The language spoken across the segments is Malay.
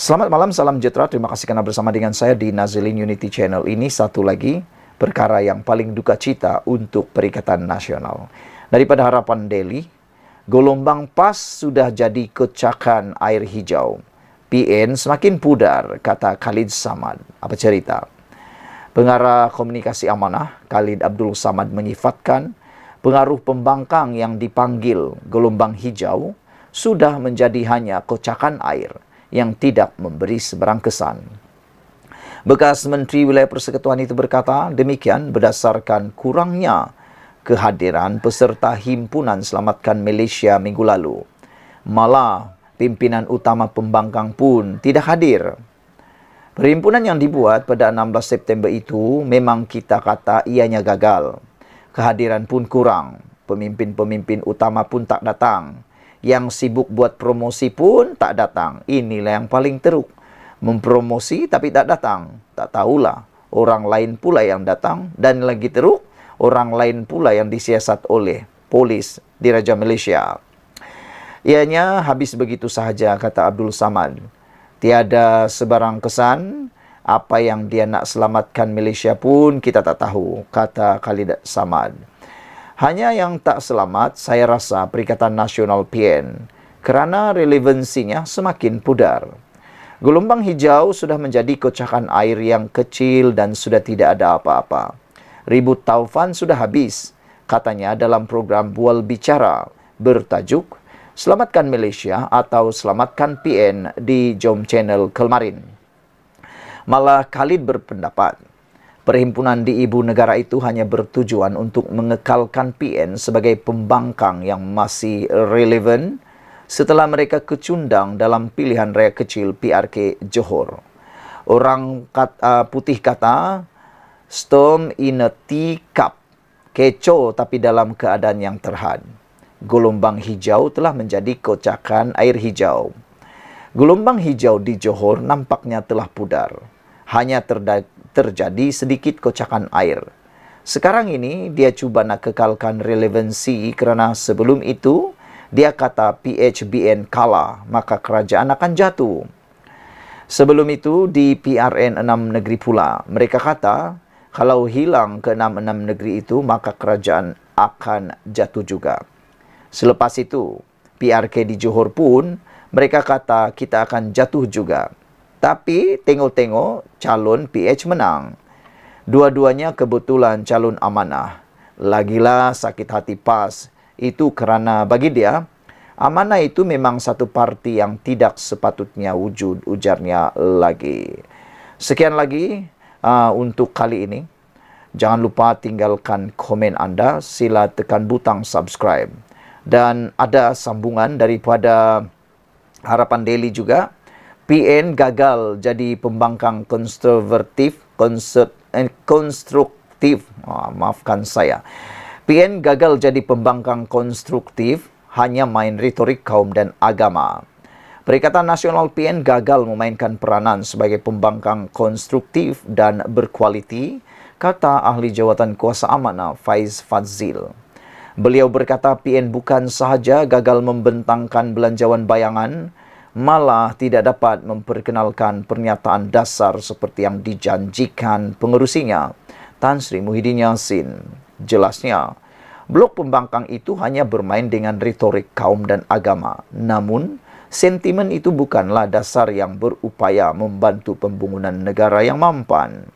Selamat malam, salam sejahtera. Terima kasih karena bersama dengan saya di Nazilin Unity Channel. Ini satu lagi perkara yang paling duka cita untuk Perikatan Nasional. Daripada Harapan Daily, gelombang pas sudah jadi kocakan air hijau. PN semakin pudar, kata Khalid Samad. Apa cerita? Pengarah Komunikasi Amanah, Khalid Abdul Samad menyifatkan pengaruh pembangkang yang dipanggil gelombang hijau sudah menjadi hanya kocakan air yang tidak memberi seberang kesan. Bekas Menteri Wilayah Persekutuan itu berkata demikian berdasarkan kurangnya kehadiran peserta Himpunan Selamatkan Malaysia minggu lalu. Malah, pimpinan utama pembangkang pun tidak hadir. Perhimpunan yang dibuat pada 16 September itu memang kita kata ianya gagal. Kehadiran pun kurang. Pemimpin-pemimpin utama pun tak datang. Yang sibuk buat promosi pun tak datang. Inilah yang paling teruk. Mempromosi tapi tak datang. Tak tahulah. Orang lain pula yang datang. Dan lagi teruk, orang lain pula yang disiasat oleh polis di Raja Malaysia. Ianya habis begitu sahaja, kata Abdul Samad. Tiada sebarang kesan. Apa yang dia nak selamatkan Malaysia pun kita tak tahu, kata Khalid Samad. Hanya yang tak selamat, saya rasa Perikatan Nasional PN kerana relevansinya semakin pudar. Gelombang hijau sudah menjadi kocakan air yang kecil dan sudah tidak ada apa-apa. Ribut taufan sudah habis, katanya dalam program Bual Bicara bertajuk Selamatkan Malaysia atau Selamatkan PN di Jom Channel kemarin. Malah Khalid berpendapat, perhimpunan di ibu negara itu hanya bertujuan untuk mengekalkan PN sebagai pembangkang yang masih relevan setelah mereka kecundang dalam pilihan raya kecil PRK Johor. Orang putih kata, storm in a teacup, kecoh tapi dalam keadaan yang terhad. Gelombang hijau telah menjadi kocakan air hijau. Gelombang hijau di Johor nampaknya telah pudar. Hanya terjadi sedikit kocakan air. Sekarang ini dia cuba nak kekalkan relevansi kerana sebelum itu dia kata PHBN kalah, maka kerajaan akan jatuh. Sebelum itu di PRN 6 negeri pula, mereka kata kalau hilang ke 6 negeri itu maka kerajaan akan jatuh juga. Selepas itu PRK di Johor pun mereka kata kita akan jatuh juga. Tapi tengok-tengok calon PH menang. Dua-duanya kebetulan calon amanah. Lagilah sakit hati PAS. Itu kerana bagi dia, amanah itu memang satu parti yang tidak sepatutnya wujud, ujarnya lagi. Sekian lagi untuk kali ini. Jangan lupa tinggalkan komen anda. Sila tekan butang subscribe. Dan ada sambungan daripada Harapan Daily juga. PN gagal jadi pembangkang konstruktif. Maafkan saya. PN gagal jadi pembangkang konstruktif, hanya main retorik kaum dan agama. Perikatan Nasional PN gagal memainkan peranan sebagai pembangkang konstruktif dan berkualiti, kata ahli jawatan kuasa amanah Faiz Fadzil. Beliau berkata PN bukan sahaja gagal membentangkan belanjawan bayangan, malah tidak dapat memperkenalkan pernyataan dasar seperti yang dijanjikan pengerusinya, Tan Sri Muhyiddin Yassin. Jelasnya, blok pembangkang itu hanya bermain dengan retorik kaum dan agama. Namun, sentimen itu bukanlah dasar yang berupaya membantu pembangunan negara yang mampan.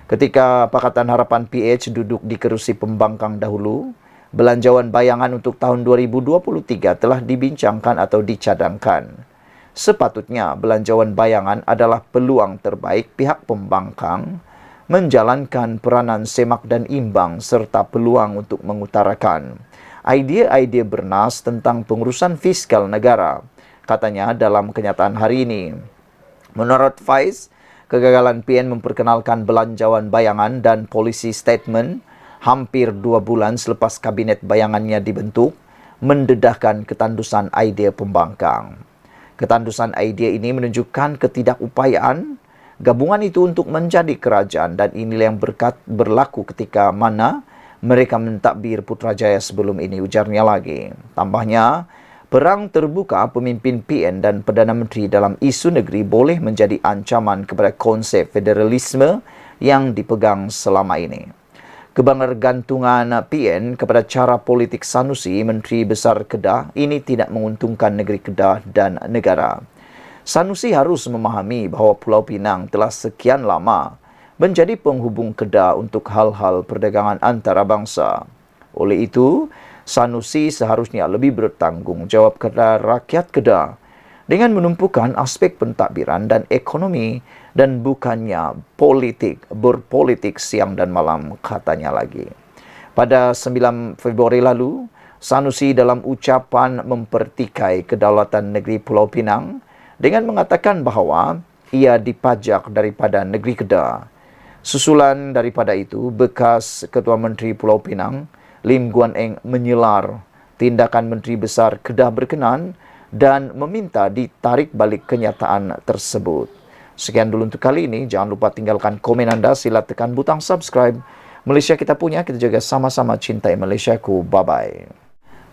Ketika Pakatan Harapan PH duduk di kerusi pembangkang dahulu, belanjawan bayangan untuk tahun 2023 telah dibincangkan atau dicadangkan. Sepatutnya belanjawan bayangan adalah peluang terbaik pihak pembangkang menjalankan peranan semak dan imbang serta peluang untuk mengutarakan idea-idea bernas tentang pengurusan fiskal negara, katanya dalam kenyataan hari ini. Menurut Faiz, kegagalan PN memperkenalkan belanjawan bayangan dan polisi statement hampir 2 bulan selepas kabinet bayangannya dibentuk mendedahkan ketandusan idea pembangkang. Ketandusan idea ini menunjukkan ketidakupayaan gabungan itu untuk menjadi kerajaan, dan inilah yang berlaku ketika mana mereka mentadbir Putrajaya sebelum ini, ujarnya lagi. Tambahnya, Perang terbuka pemimpin PN dan Perdana Menteri dalam isu negeri boleh menjadi ancaman kepada konsep federalisme yang dipegang selama ini. Kebergantungan PN kepada cara politik Sanusi, Menteri Besar Kedah, ini tidak menguntungkan negeri Kedah dan negara. Sanusi harus memahami bahawa Pulau Pinang telah sekian lama menjadi penghubung Kedah untuk hal-hal perdagangan antarabangsa. Oleh itu, Sanusi seharusnya lebih bertanggungjawab kepada rakyat Kedah dengan menumpukan aspek pentadbiran dan ekonomi dan bukannya berpolitik siang dan malam, katanya lagi. Pada 9 Februari lalu, Sanusi dalam ucapan mempertikai kedaulatan negeri Pulau Pinang dengan mengatakan bahawa ia dipajak daripada negeri Kedah. Susulan daripada itu, bekas Ketua Menteri Pulau Pinang, Lim Guan Eng, menyelar tindakan Menteri Besar Kedah berkenan dan meminta ditarik balik kenyataan tersebut. Sekian dulu untuk kali ini. Jangan lupa tinggalkan komen anda. Sila tekan butang subscribe. Malaysia kita punya, kita jaga sama-sama cintai Malaysiaku. Bye-bye.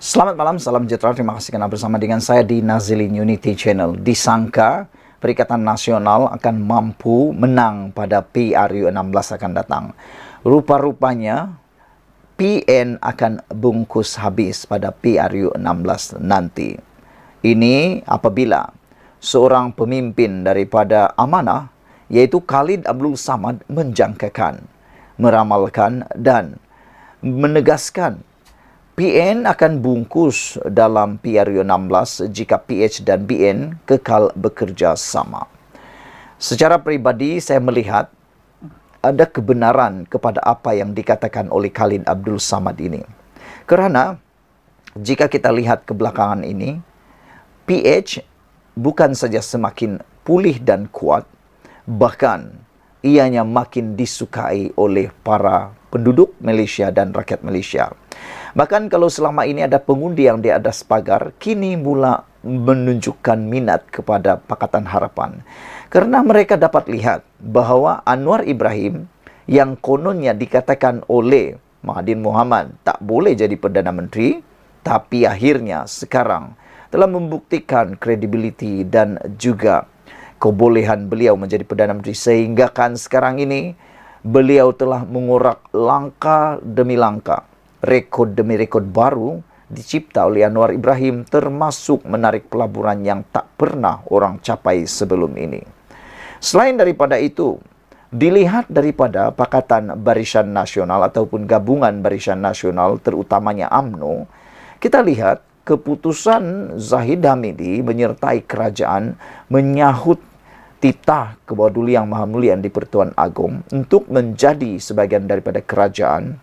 Selamat malam, salam sejahtera. Terima kasih kerana bersama dengan saya di Nazilin Unity Channel. Disangka Perikatan Nasional akan mampu menang pada PRU 16 akan datang. Rupa-rupanya PN akan bungkus habis pada PRU 16 nanti. Ini apabila seorang pemimpin daripada Amanah, iaitu Khalid Abdul Samad, menjangkakan, meramalkan dan menegaskan PN akan bungkus dalam PRU 16 jika PH dan BN kekal bekerja sama. Secara peribadi, saya melihat ada kebenaran kepada apa yang dikatakan oleh Khalid Abdul Samad ini. Kerana jika kita lihat kebelakangan ini, PH bukan saja semakin pulih dan kuat, bahkan ianya makin disukai oleh para penduduk Malaysia dan rakyat Malaysia. Bahkan kalau selama ini ada pengundi yang di atas pagar, kini mula menunjukkan minat kepada Pakatan Harapan. Kerana mereka dapat lihat bahawa Anwar Ibrahim yang kononnya dikatakan oleh Mahathir Mohamad tak boleh jadi Perdana Menteri, tapi akhirnya sekarang telah membuktikan kredibiliti dan juga kebolehan beliau menjadi Perdana Menteri, sehingga kan sekarang ini beliau telah mengorak langkah demi langkah, rekod demi rekod baru dicipta oleh Anwar Ibrahim, termasuk menarik pelaburan yang tak pernah orang capai sebelum ini. Selain daripada itu, dilihat daripada Pakatan Barisan Nasional ataupun Gabungan Barisan Nasional, terutamanya UMNO, kita lihat keputusan Zahid Hamidi menyertai kerajaan menyahut titah ke bawah Duli Yang Maha Mulia di Pertuan Agong untuk menjadi sebahagian daripada kerajaan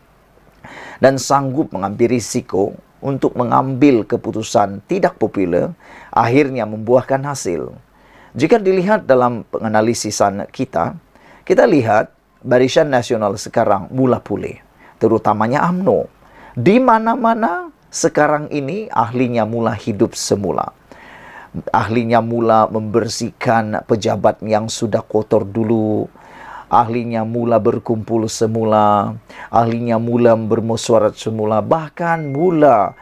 dan sanggup mengambil risiko untuk mengambil keputusan tidak popular, akhirnya membuahkan hasil. Jika dilihat dalam penganalisisan kita lihat Barisan Nasional sekarang mula pulih, terutamanya UMNO. Di mana-mana sekarang ini ahlinya mula hidup semula. Ahlinya mula membersihkan pejabat yang sudah kotor dulu. Ahlinya mula berkumpul semula. Ahlinya mula bermesyuarat semula. Bahkan mula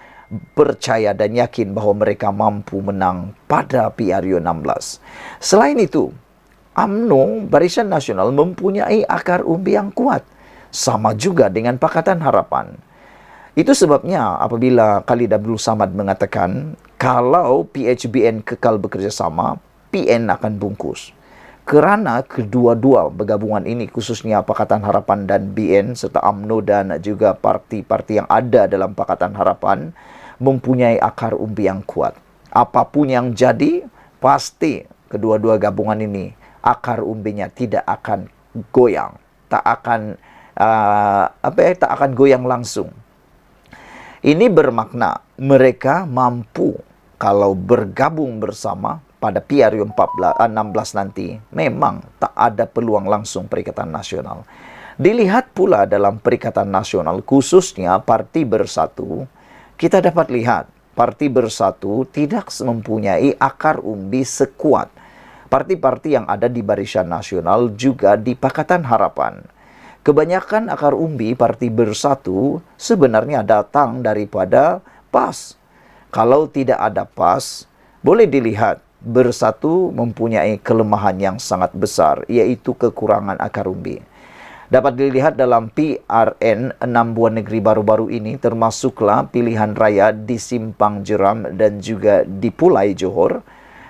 percaya dan yakin bahawa mereka mampu menang pada PRU 16. Selain itu, UMNO, Barisan Nasional, mempunyai akar umbi yang kuat. Sama juga dengan Pakatan Harapan. Itu sebabnya apabila Khalid Abdul Samad mengatakan, kalau PHBN kekal bekerjasama, PN akan bungkus. Kerana kedua-dua bergabungan ini, khususnya Pakatan Harapan dan BN, serta UMNO dan juga parti-parti yang ada dalam Pakatan Harapan, mempunyai akar umbi yang kuat. Apapun yang jadi, pasti kedua-dua gabungan ini akar umbinya tidak akan goyang, tak akan goyang langsung. Ini bermakna mereka mampu kalau bergabung bersama pada PRU 16 nanti, memang tak ada peluang langsung Perikatan Nasional. Dilihat pula dalam Perikatan Nasional, khususnya Parti Bersatu, kita dapat lihat Parti Bersatu tidak mempunyai akar umbi sekuat parti-parti yang ada di Barisan Nasional juga di Pakatan Harapan. Kebanyakan akar umbi Parti Bersatu sebenarnya datang daripada PAS. Kalau tidak ada PAS, boleh dilihat Bersatu mempunyai kelemahan yang sangat besar, yaitu kekurangan akar umbi. Dapat dilihat dalam PRN 6 buah negeri baru-baru ini, termasuklah pilihan raya di Simpang Jeram dan juga di Pulai Johor.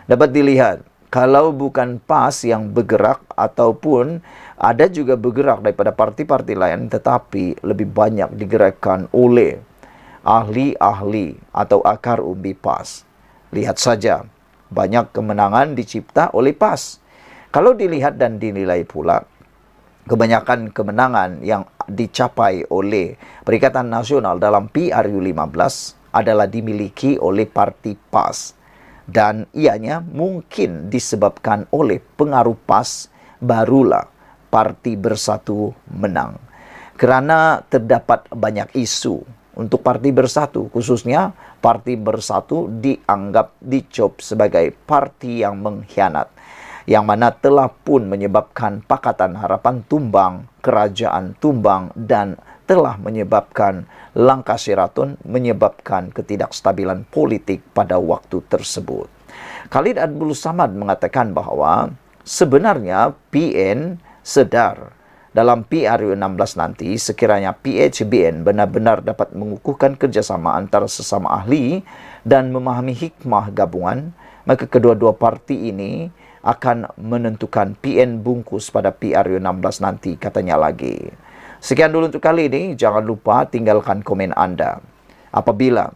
Dapat dilihat, kalau bukan PAS yang bergerak ataupun ada juga bergerak daripada parti-parti lain, tetapi lebih banyak digerakkan oleh ahli-ahli atau akar umbi PAS. Lihat saja, banyak kemenangan dicipta oleh PAS. Kalau dilihat dan dinilai pula, kebanyakan kemenangan yang dicapai oleh Perikatan Nasional dalam PRU 15 adalah dimiliki oleh parti PAS. Dan ianya mungkin disebabkan oleh pengaruh PAS, barulah Parti Bersatu menang. Kerana terdapat banyak isu untuk Parti Bersatu, khususnya Parti Bersatu dianggap dicop sebagai parti yang mengkhianat, yang mana telah pun menyebabkan Pakatan Harapan tumbang, kerajaan tumbang, dan telah menyebabkan langkah Sheraton, menyebabkan ketidakstabilan politik pada waktu tersebut. Khalid Abdul Samad mengatakan bahawa sebenarnya PN sedar dalam PRU 16 nanti, sekiranya PHBN benar-benar dapat mengukuhkan kerjasama antara sesama ahli dan memahami hikmah gabungan, maka kedua-dua parti ini akan menentukan PN bungkus pada PRU 16 nanti, katanya lagi. Sekian dulu untuk kali ini. Jangan lupa tinggalkan komen anda. Apabila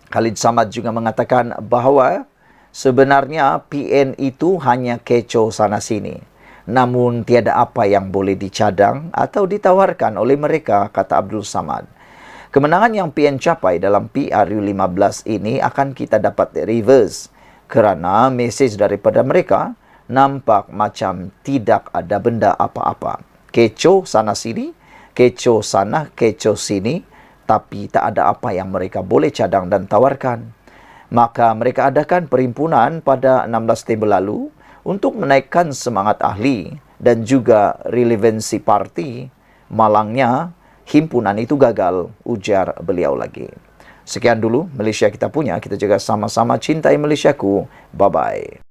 Khalid Samad juga mengatakan bahawa sebenarnya PN itu hanya kecoh sana-sini, namun tiada apa yang boleh dicadang atau ditawarkan oleh mereka, kata Abdul Samad. Kemenangan yang PN capai dalam PRU 15 ini akan kita dapat reverse kerana mesej daripada mereka nampak macam tidak ada benda apa-apa. Kecoh sana-sini, kecoh sana, kecoh sini, tapi tak ada apa yang mereka boleh cadang dan tawarkan. Maka mereka adakan perhimpunan pada 16 September lalu untuk menaikkan semangat ahli dan juga relevansi parti. Malangnya, himpunan itu gagal, ujar beliau lagi. Sekian dulu Malaysia kita punya. Kita juga sama-sama cintai Malaysiaku. Bye-bye.